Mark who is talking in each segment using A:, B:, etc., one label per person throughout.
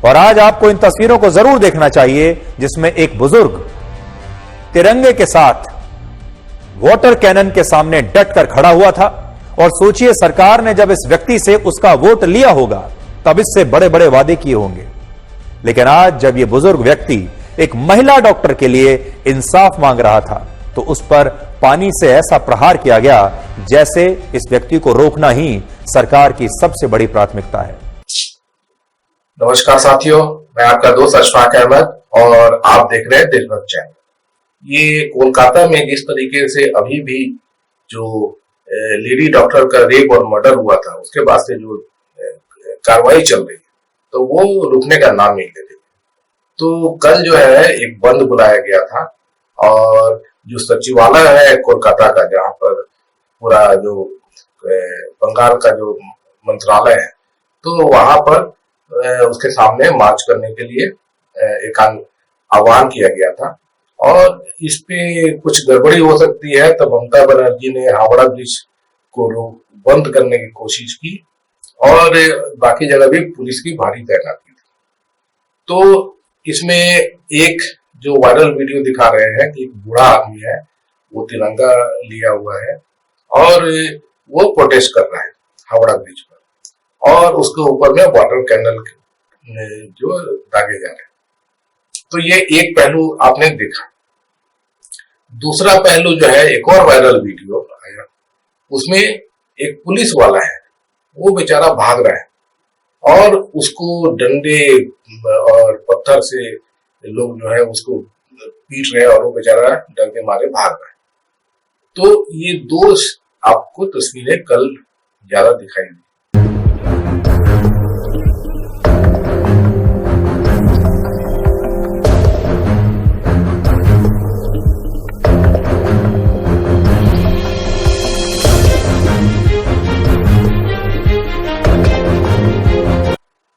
A: और आज आपको इन तस्वीरों को जरूर देखना चाहिए जिसमें एक बुजुर्ग तिरंगे के साथ वाटर कैनन के सामने डटकर खड़ा हुआ था। और सोचिए, सरकार ने जब इस व्यक्ति से उसका वोट लिया होगा तब इससे बड़े बड़े वादे किए होंगे, लेकिन आज जब यह बुजुर्ग व्यक्ति एक महिला डॉक्टर के लिए इंसाफ मांग रहा था तो उस पर पानी से ऐसा प्रहार किया गया जैसे इस व्यक्ति को रोकना ही सरकार की सबसे बड़ी प्राथमिकता है।
B: नमस्कार साथियों, मैं आपका दोस्त अशफाक अहमद और आप देख रहे हैं देशभक्त चैनल। ये कोलकाता में जिस तरीके से अभी भी जो लेडी डॉक्टर का रेप और मर्डर हुआ था उसके बाद से जो कार्रवाई चल रही है तो वो रुकने का नाम नहीं ले रही। तो कल जो है एक बंद बुलाया गया था और जो सचिवालय है कोलकाता का, जहाँ पर पूरा जो बंगाल का जो मंत्रालय है, तो वहां पर उसके सामने मार्च करने के लिए एक आह्वान किया गया था। और इस पे कुछ गड़बड़ी हो सकती है तो ममता बनर्जी ने हावड़ा ब्रिज को बंद करने की कोशिश की और बाकी जगह भी पुलिस की भारी तैनाती थी। तो इसमें एक जो वायरल वीडियो दिखा रहे हैं कि एक बूढ़ा आदमी है, वो तिरंगा लिया हुआ है और वो प्रोटेस्ट कर रहा है हावड़ा ब्रिज पर और उसके ऊपर में वाटर कैनल जो दागे जा रहे हैं। तो ये एक पहलू आपने देखा। दूसरा पहलू जो है, एक और वायरल वीडियो आया, उसमें एक पुलिस वाला है, वो बेचारा भाग रहा है और उसको डंडे और पत्थर से लोग जो है उसको पीट रहे हैं और वो बेचारा डर के मारे भाग रहा है। तो ये दो आपको तस्वीरें कल ज्यादा दिखाई दी।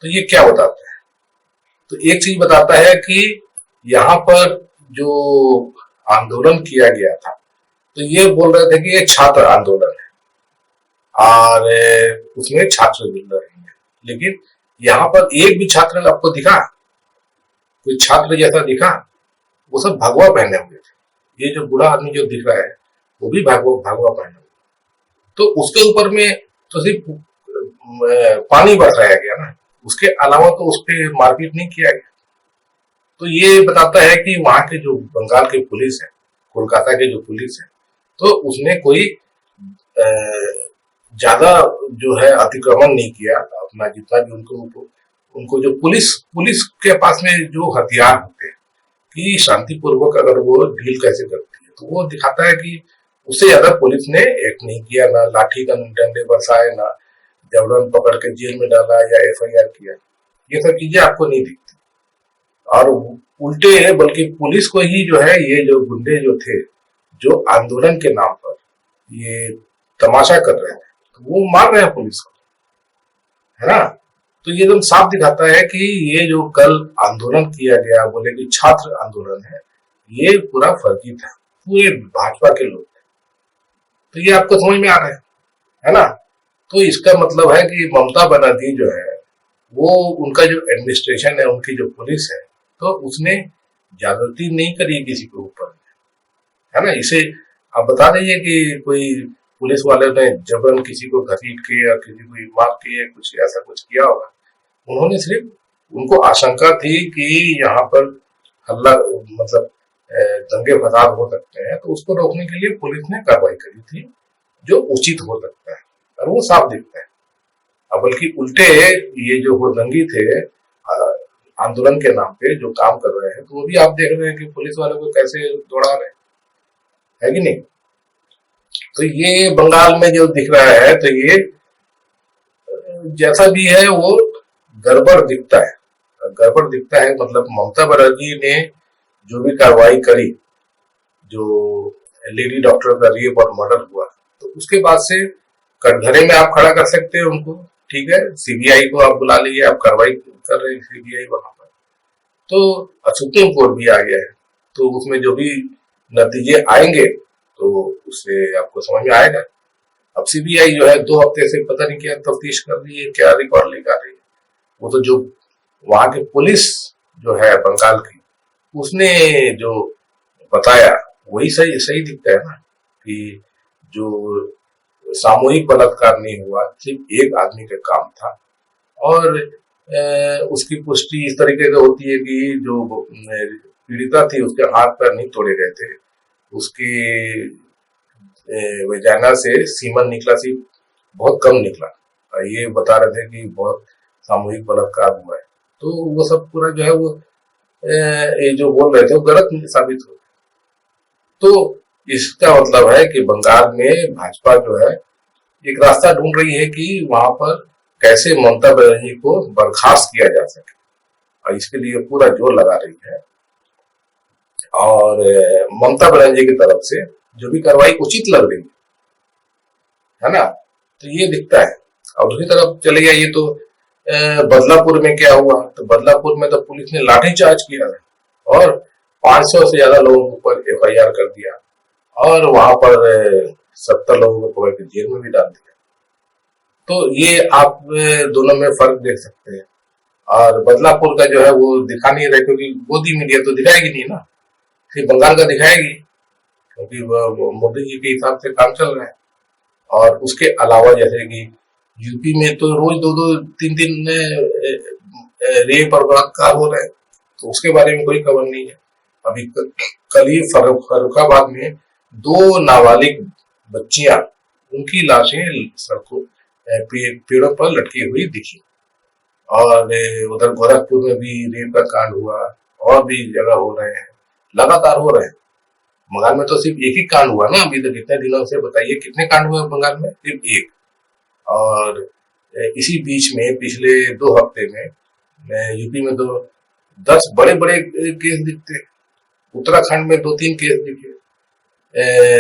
B: तो ये क्या बताता है? तो एक चीज बताता है कि यहाँ पर जो आंदोलन किया गया था तो ये बोल रहे थे कि ये छात्र आंदोलन है और उसमें छात्र मिल रहे हैं, लेकिन यहाँ पर एक भी छात्र आपको दिखा? कोई छात्र जैसा दिखा? वो सब भगवा पहने हुए थे। ये जो बूढ़ा आदमी जो दिख रहा है वो भी भगवा पहने हुए। तो उसके ऊपर में तो सिर्फ पानी बरसाया गया ना, उसके अलावा तो उस पर मारपीट नहीं किया गया। तो ये बताता है कि वहां के जो बंगाल की पुलिस है, कोलकाता के जो पुलिस है, तो उसने कोई ज्यादा जो है अतिक्रमण नहीं किया अपना, जितना भी उनको जो पुलिस के पास में जो हथियार होते हैं कि शांतिपूर्वक अगर वो डील कैसे करती है, तो वो दिखाता है कि उससे ज्यादा पुलिस ने एक्ट नहीं किया, ना लाठी का डंडे बरसाए, ना जबरन पकड़ के जेल में डाला या एफआईआर किया। ये सब चीजें आपको नहीं दिखती और उल्टे बल्कि पुलिस को ही जो है ये जो गुंडे जो थे जो आंदोलन के नाम पर ये तमाशा कर रहे हैं तो वो मार रहे हैं पुलिस को, है ना। तो ये एकदम साफ दिखाता है कि ये जो कल आंदोलन किया गया, बोले कि छात्र आंदोलन है, ये पूरा फर्जी था, पूरे भाजपा के लोग थे। तो ये आपको समझ में आ रहा है ना। तो इसका मतलब है कि ममता बनर्जी जो है वो, उनका जो एडमिनिस्ट्रेशन है, उनकी जो पुलिस है, तो उसने ज्यादती नहीं करी किसी के ऊपर, है ना। इसे आप बता दीजिए कि कोई पुलिस वाले ने जबरन किसी को घसीट के या किसी को मार के कुछ ऐसा कुछ किया होगा। उन्होंने सिर्फ, उनको आशंका थी कि यहाँ पर हल्ला मतलब दंगे फसाद हो सकते हैं, तो उसको रोकने के लिए पुलिस ने कार्रवाई करी थी जो उचित हो सकता है और वो साफ दिखता है। अब बल्कि उल्टे ये जो हुड़दंगी थे आंदोलन के नाम पे जो काम कर रहे हैं, तो वो भी आप देख रहे हैं कि पुलिस वालों को कैसे दौड़ा रहे हैं, है कि नहीं। तो ये बंगाल में जो दिख रहा है, तो ये जैसा भी है वो गड़बड़ दिखता है। गड़बड़ दिखता है मतलब ममता बनर्जी ने जो भी कार्रवाई करी, जो लेडी डॉक्टर का रेप और मर्डर हुआ, तो उसके बाद से कटघरे में आप खड़ा कर सकते हैं उनको, ठीक है। सीबीआई को आप बुला लीजिए, आप कार्रवाई कर रहे हैं सीबीआई वहां पर, तो सुप्रीम कोर्ट भी आ गया है, तो उसमें जो भी नतीजे आएंगे तो उससे आपको समझ में आएगा। अब सीबीआई जो है 2 हफ्ते से पता नहीं क्या तफ्तीश कर रही है, क्या रिकॉर्ड लेकर आ रही है। वो तो जो वहां की पुलिस जो है बंगाल की, उसने जो बताया वही सही सही दिखता है ना, कि जो सामूहिक बलात्कार नहीं हुआ, सिर्फ एक आदमी का काम था। और उसकी पुष्टि इस तरीके से होती है कि जो पीड़िता थी उसके हाथ पैर नहीं तोड़े गए थे, उसकी वजाना से सीमन निकला, सिर्फ बहुत कम निकला। ये बता रहे थे कि बहुत सामूहिक बलात्कार हुआ है। तो वो सब पूरा जो है वो ये जो बोल रहे थे वो गलत साबित हो। तो इसका मतलब है कि बंगाल में भाजपा जो है एक रास्ता ढूंढ रही है कि वहां पर कैसे ममता बनर्जी को बर्खास्त किया जा सके, और इसके लिए पूरा जोर लगा रही है। और ममता बनर्जी की तरफ से जो भी कार्रवाई उचित लग रही है ना, तो ये दिखता है। और दूसरी तरफ चले गया, ये तो बदलापुर में क्या हुआ, तो बदलापुर में तो पुलिस ने लाठीचार्ज किया और 500 से ज्यादा लोगों के ऊपर FIR कर दिया, और वहां पर 70 लोगों को पकड़ के जेल में भी डाल दिया। तो ये आप दोनों में फर्क देख सकते हैं। और बदलापुर का जो है वो दिखा नहीं रहे, क्योंकि गोदी मीडिया तो दिखाएगी नहीं ना, सिर्फ बंगाल का दिखाएगी, क्योंकि मोदी जी के हिसाब से काम चल रहा है। और उसके अलावा जैसे कि यूपी में तो रोज 2-3 रेप और बलात्कार हो रहे हैं, तो उसके बारे में कोई खबर नहीं है। अभी कल ही फर्रुखाबाद में 2 नाबालिग बच्चियां, उनकी लाशें सड़कों पेड़ों पर लटकी हुई दिखी। और उधर गोरखपुर में भी रेप का कांड हुआ, और भी जगह हो रहे हैं, लगातार हो रहे हैं। बंगाल में तो सिर्फ एक ही कांड हुआ ना अभी तक, कितने दिनों से बताइए कितने कांड हुए बंगाल में? सिर्फ एक। और इसी बीच में पिछले 2 हफ्ते में यूपी में तो 10 बड़े बड़े केस दिखते, उत्तराखंड में 2-3 केस दिखे,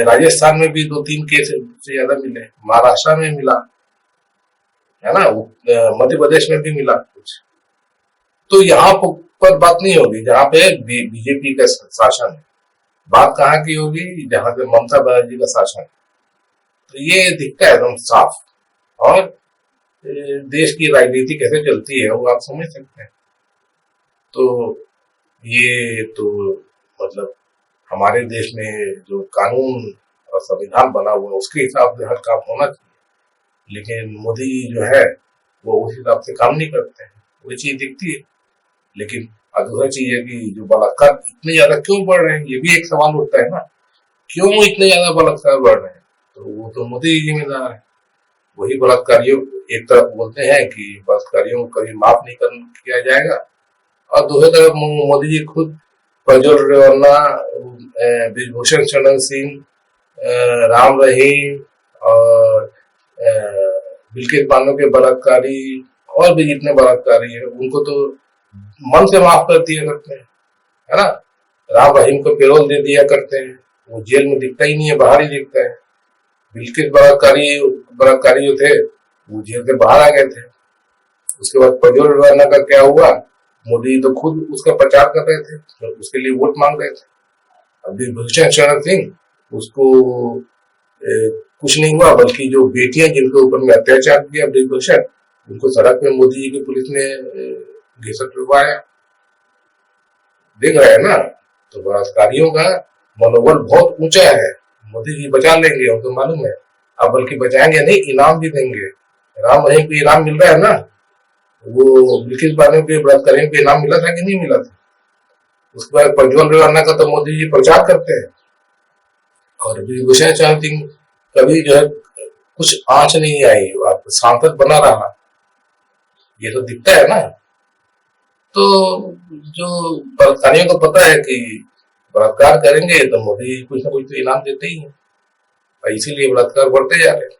B: राजस्थान में भी 2-3 केस से ज्यादा मिले, महाराष्ट्र में मिला है ना, मध्य प्रदेश में भी मिला कुछ। तो यहाँ पर बात नहीं होगी जहाँ पे बीजेपी का शासन है, बात कहाँ की होगी? जहां पे ममता बनर्जी का शासन है। तो ये दिखता है एकदम साफ। और देश की राजनीति कैसे चलती है वो आप समझ सकते हैं। तो ये तो मतलब हमारे देश में जो कानून और संविधान बना हुआ है उसके हिसाब से हर काम होना चाहिए, लेकिन मोदी जो है वो उस हिसाब से काम नहीं करते हैं, वही चीज दिखती है। लेकिन दूसरा चीज है कि जो बलात्कार इतने ज्यादा क्यों बढ़ रहे हैं, ये भी एक सवाल उठता है ना, क्यों इतने ज्यादा बलात्कार बढ़ रहे हैं? तो वो तो मोदी ही जिम्मेदार है। वही बलात्कारियों, एक तरफ बोलते हैं कि बलात्कारियों को कभी माफ नहीं किया जाएगा, और दूसरी तरफ मोदी जी खुद प्रज्वल रेवन्ना, ब्रिजभूषण शरण सिंह, राम रहीम और बिल्किस बानो के बलात्कारी और भी जितने बलात्कारी है उनको तो मन से माफ कर दिया करते हैं, है ना। राम रहीम को पेरोल दे दिया करते हैं, वो जेल में दिखता ही नहीं है, बाहर ही दिखता है। बिल्किस बलात्कारी जो थे वो जेल से बाहर आ गए थे। उसके बाद प्रज्वल रेवन्ना का क्या हुआ? मोदी तो खुद उसका प्रचार कर रहे थे, तो उसके लिए वोट मांग रहे थे। अभी ब्रिजभूषण शरण सिंह उसको कुछ नहीं हुआ, बल्कि जो बेटियां जिनके ऊपर में अत्याचार किया ब्रिजभूषण, उनको सड़क में मोदी जी की पुलिस ने घिसट लगवाया। देख रहे हैं ना, तो बलात्कारियों का मनोबल बहुत ऊंचा है। मोदी जी बचा लेंगे, हमको मालूम है। अब बल्कि बचाएंगे नहीं, इनाम भी देंगे। राम रहीम को इनाम मिल रहा है ना, वो बिल्किस बानो के बलात्कारियों को इनाम मिला था कि नहीं मिला था? उसके बाद प्रज्वल रेवन्ना का तो मोदी जी प्रचार करते हैं, और ब्रिजभूषण शरण सिंह कभी जो है कुछ आंच नहीं आई, आप सांसद बना रहा, ये तो दिखता है ना। तो जो बलात्कारियों को पता है कि बलात्कार करेंगे तो मोदी कुछ ना कुछ तो इनाम देते ही है, इसीलिए बलात्कार बढ़ते जा रहे हैं।